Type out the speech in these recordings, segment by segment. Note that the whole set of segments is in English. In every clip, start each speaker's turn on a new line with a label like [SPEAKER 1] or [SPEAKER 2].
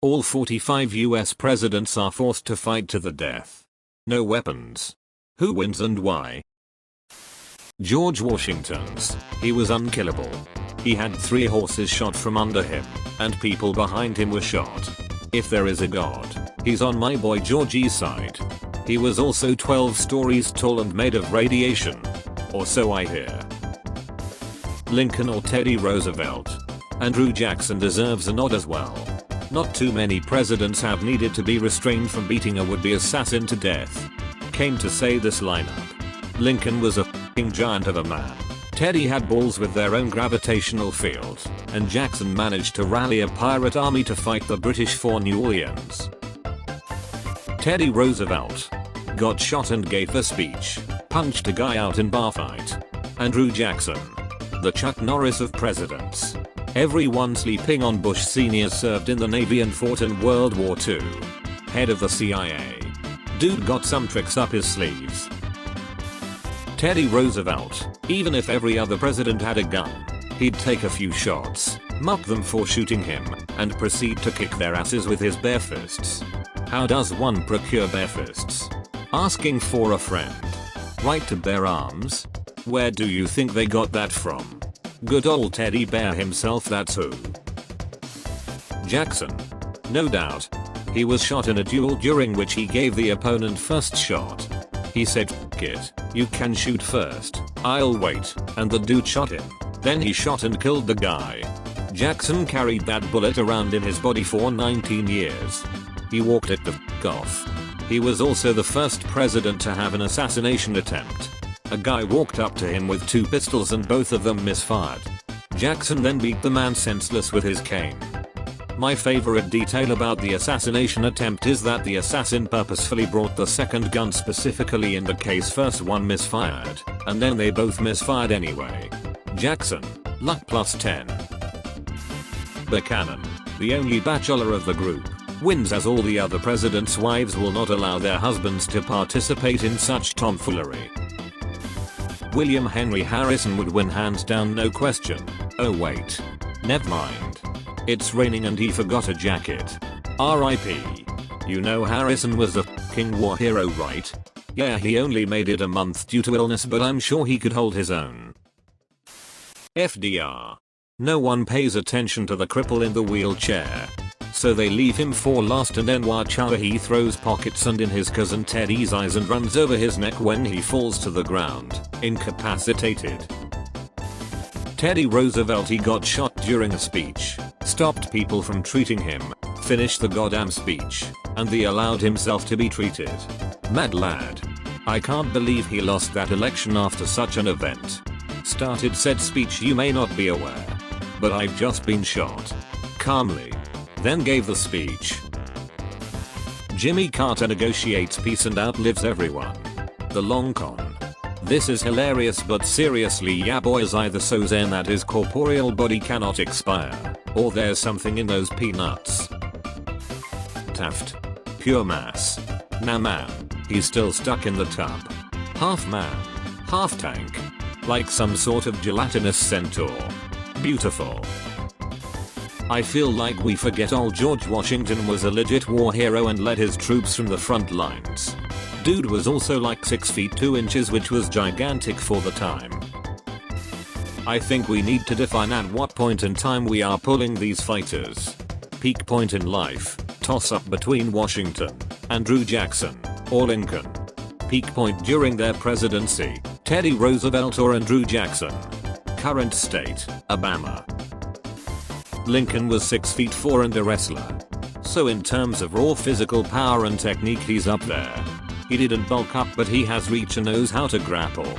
[SPEAKER 1] All 45 US presidents are forced to fight to the death. No weapons. Who wins and why? George Washington's. He was unkillable. He had 3 horses shot from under him, and people behind him were shot. If there is a god, he's on my boy Georgie's side. He was also 12 stories tall and made of radiation. Or so I hear. Lincoln or Teddy Roosevelt? Andrew Jackson deserves a nod as well. Not too many presidents have needed to be restrained from beating a would-be assassin to death. Came to say this lineup. Lincoln was a f***ing giant of a man. Teddy had balls with their own gravitational field, and Jackson managed to rally a pirate army to fight the British for New Orleans. Teddy Roosevelt got shot and gave a speech, punched a guy out in bar fight. Andrew Jackson, the Chuck Norris of presidents. Everyone sleeping on Bush Sr. served in the Navy and fought in World War II. Head of the CIA. Dude got some tricks up his sleeves. Teddy Roosevelt, even if every other president had a gun, he'd take a few shots, mock them for shooting him, and proceed to kick their asses with his bare fists. How does one procure bare fists? Asking for a friend. Right to bear arms? Where do you think they got that from? Good old Teddy Bear himself, that's who. Jackson. No doubt. He was shot in a duel during which he gave the opponent first shot. He said, "F*** it, you can shoot first, I'll wait," and the dude shot him. Then he shot and killed the guy. Jackson carried that bullet around in his body for 19 years. He walked it the f*** off. He was also the first president to have an assassination attempt. A guy walked up to him with 2 pistols and both of them misfired. Jackson then beat the man senseless with his cane. My favorite detail about the assassination attempt is that the assassin purposefully brought the second gun specifically in the case first one misfired, and then they both misfired anyway. Jackson, luck +10. Buchanan, the only bachelor of the group, wins as all the other presidents' wives will not allow their husbands to participate in such tomfoolery. William Henry Harrison would win hands down, no question. Oh wait. Never mind. It's raining and he forgot a jacket. R.I.P. You know Harrison was a f***ing war hero, right? Yeah, he only made it a month due to illness, but I'm sure he could hold his own. FDR. No one pays attention to the cripple in the wheelchair. So they leave him for last, and then watch how he throws pockets and in his cousin Teddy's eyes and runs over his neck when he falls to the ground, incapacitated. Teddy Roosevelt, he got shot during a speech, stopped people from treating him, finished the goddamn speech, and they allowed himself to be treated. Mad lad. I can't believe he lost that election after such an event. Started said speech, you may not be aware, but I've just been shot. Calmly. Then gave the speech. Jimmy Carter negotiates peace and outlives everyone. The long con. This is hilarious, but seriously, yeah boy, is either so zen that his corporeal body cannot expire, or there's something in those peanuts. Taft. Pure mass. Nah man, he's still stuck in the tub. Half man, half tank. Like some sort of gelatinous centaur. Beautiful. I feel like we forget old George Washington was a legit war hero and led his troops from the front lines. Dude was also like 6 feet 2 inches, which was gigantic for the time. I think we need to define at what point in time we are pulling these fighters. Peak point in life, toss up between Washington, Andrew Jackson, or Lincoln. Peak point during their presidency, Teddy Roosevelt or Andrew Jackson. Current state, Alabama. Lincoln was 6 feet 4 and a wrestler. So in terms of raw physical power and technique, he's up there. He didn't bulk up, but he has reach and knows how to grapple.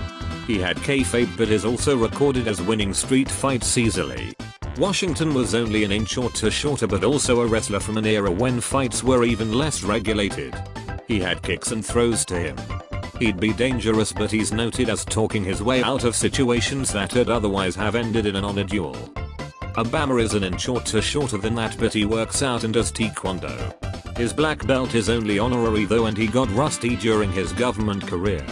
[SPEAKER 1] He had kayfabe, but is also recorded as winning street fights easily. Washington was only an inch or two shorter, but also a wrestler from an era when fights were even less regulated. He had kicks and throws to him. He'd be dangerous, but he's noted as talking his way out of situations that would otherwise have ended in an honor duel. Obama is an inch or two shorter than that, but he works out and does taekwondo. His black belt is only honorary though, and he got rusty during his government career.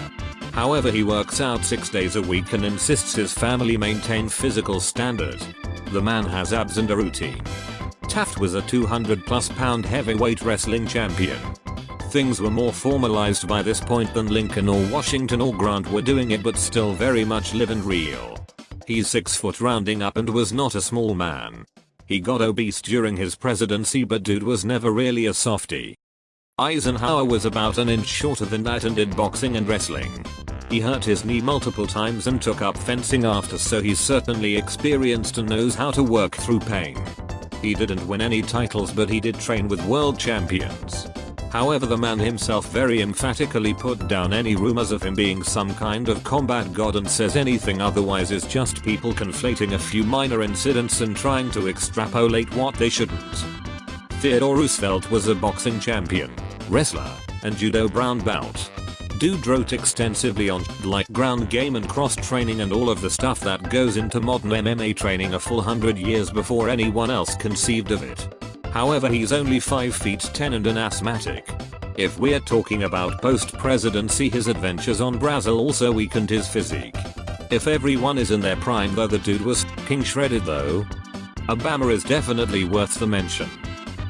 [SPEAKER 1] However, he works out 6 days a week and insists his family maintain physical standard. The man has abs and a routine. Taft was a 200+ pound heavyweight wrestling champion. Things were more formalized by this point than Lincoln or Washington or Grant were doing it, but still very much live and real. He's 6 foot rounding up and was not a small man. He got obese during his presidency, but dude was never really a softie. Eisenhower was about an inch shorter than that and did boxing and wrestling. He hurt his knee multiple times and took up fencing after, so he's certainly experienced and knows how to work through pain. He didn't win any titles, but he did train with world champions. However, the man himself very emphatically put down any rumors of him being some kind of combat god and says anything otherwise is just people conflating a few minor incidents and trying to extrapolate what they shouldn't. Theodore Roosevelt was a boxing champion, wrestler, and judo brown belt. Dude wrote extensively on like ground game and cross training and all of the stuff that goes into modern MMA training a full 100 years before anyone else conceived of it. However, he's only 5 feet 10 and an asthmatic. If we're talking about post-presidency, his adventures on Brazil also weakened his physique. If everyone is in their prime, though, the dude was f***ing shredded though. Obama is definitely worth the mention.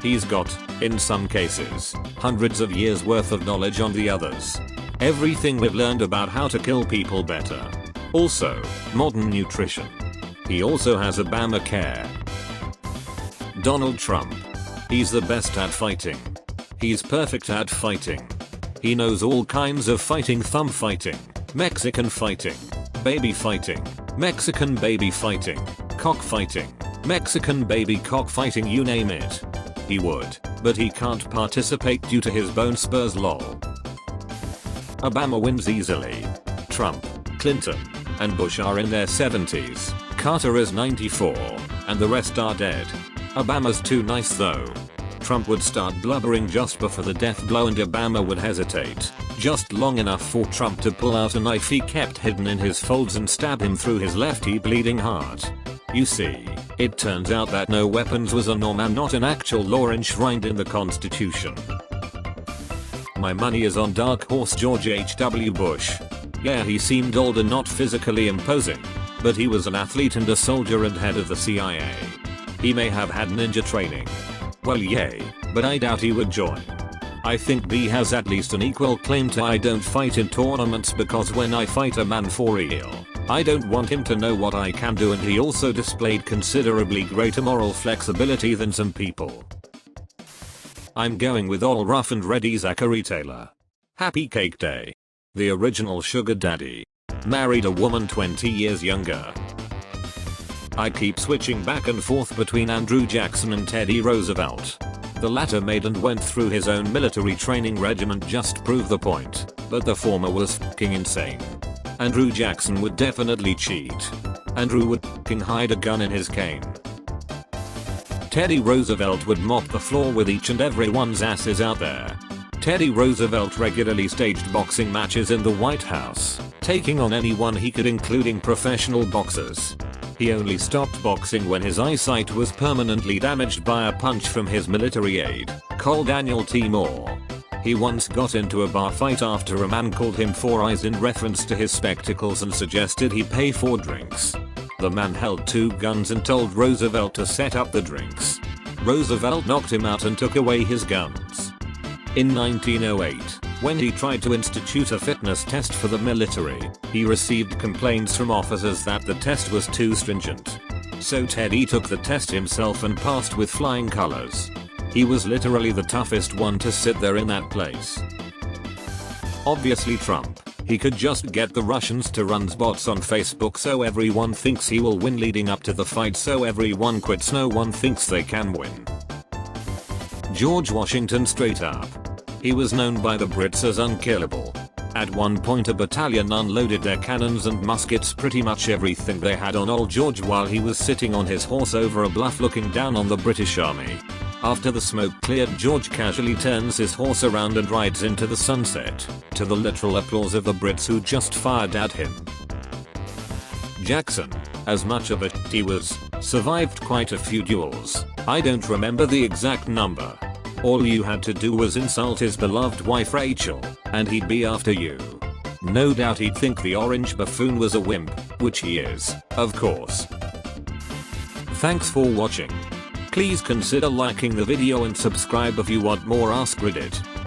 [SPEAKER 1] He's got, in some cases, hundreds of years worth of knowledge on the others. Everything we've learned about how to kill people better. Also, modern nutrition. He also has Obamacare. Donald Trump. He's the best at fighting. He's perfect at fighting. He knows all kinds of fighting: thumb fighting, Mexican fighting, baby fighting, Mexican baby fighting, cockfighting, Mexican baby cockfighting, you name it. He would, but he can't participate due to his bone spurs, lol. Obama wins easily. Trump, Clinton, and Bush are in their 70s, Carter is 94, and the rest are dead. Obama's too nice though. Trump would start blubbering just before the death blow and Obama would hesitate, just long enough for Trump to pull out a knife he kept hidden in his folds and stab him through his lefty bleeding heart. You see, it turns out that no weapons was a norm and not an actual law enshrined in the Constitution. My money is on dark horse George H.W. Bush. Yeah, he seemed old and not physically imposing, but he was an athlete and a soldier and head of the CIA. He may have had ninja training. Well, yay, but I doubt he would join. I think B has at least an equal claim to I don't fight in tournaments, because when I fight a man for real, I don't want him to know what I can do, and he also displayed considerably greater moral flexibility than some people. I'm going with all rough and ready Zachary Taylor. Happy Cake Day. The original sugar daddy. Married a woman 20 years younger. I keep switching back and forth between Andrew Jackson and Teddy Roosevelt. The latter made and went through his own military training regiment just to prove the point, but the former was f***ing insane. Andrew Jackson would definitely cheat. Andrew would f***ing hide a gun in his cane. Teddy Roosevelt would mop the floor with each and every one's asses out there. Teddy Roosevelt regularly staged boxing matches in the White House, taking on anyone he could, including professional boxers. He only stopped boxing when his eyesight was permanently damaged by a punch from his military aide, Col Daniel T. Moore. He once got into a bar fight after a man called him Four Eyes in reference to his spectacles and suggested he pay for drinks. The man held 2 guns and told Roosevelt to set up the drinks. Roosevelt knocked him out and took away his guns. In 1908, when he tried to institute a fitness test for the military, he received complaints from officers that the test was too stringent. So Teddy took the test himself and passed with flying colors. He was literally the toughest one to sit there in that place. Obviously Trump. He could just get the Russians to run bots on Facebook so everyone thinks he will win leading up to the fight, so everyone quits, no one thinks they can win. George Washington straight up. He was known by the Brits as unkillable. At one point a battalion unloaded their cannons and muskets, pretty much everything they had, on old George while he was sitting on his horse over a bluff looking down on the British army. After the smoke cleared, George casually turns his horse around and rides into the sunset, to the literal applause of the Brits who just fired at him. Jackson, as much of a he was, survived quite a few duels. I don't remember the exact number. All you had to do was insult his beloved wife Rachel, and he'd be after you. No doubt he'd think the orange buffoon was a wimp, which he is, of course. Thanks for watching. Please consider liking the video and subscribe if you want more AskReddit.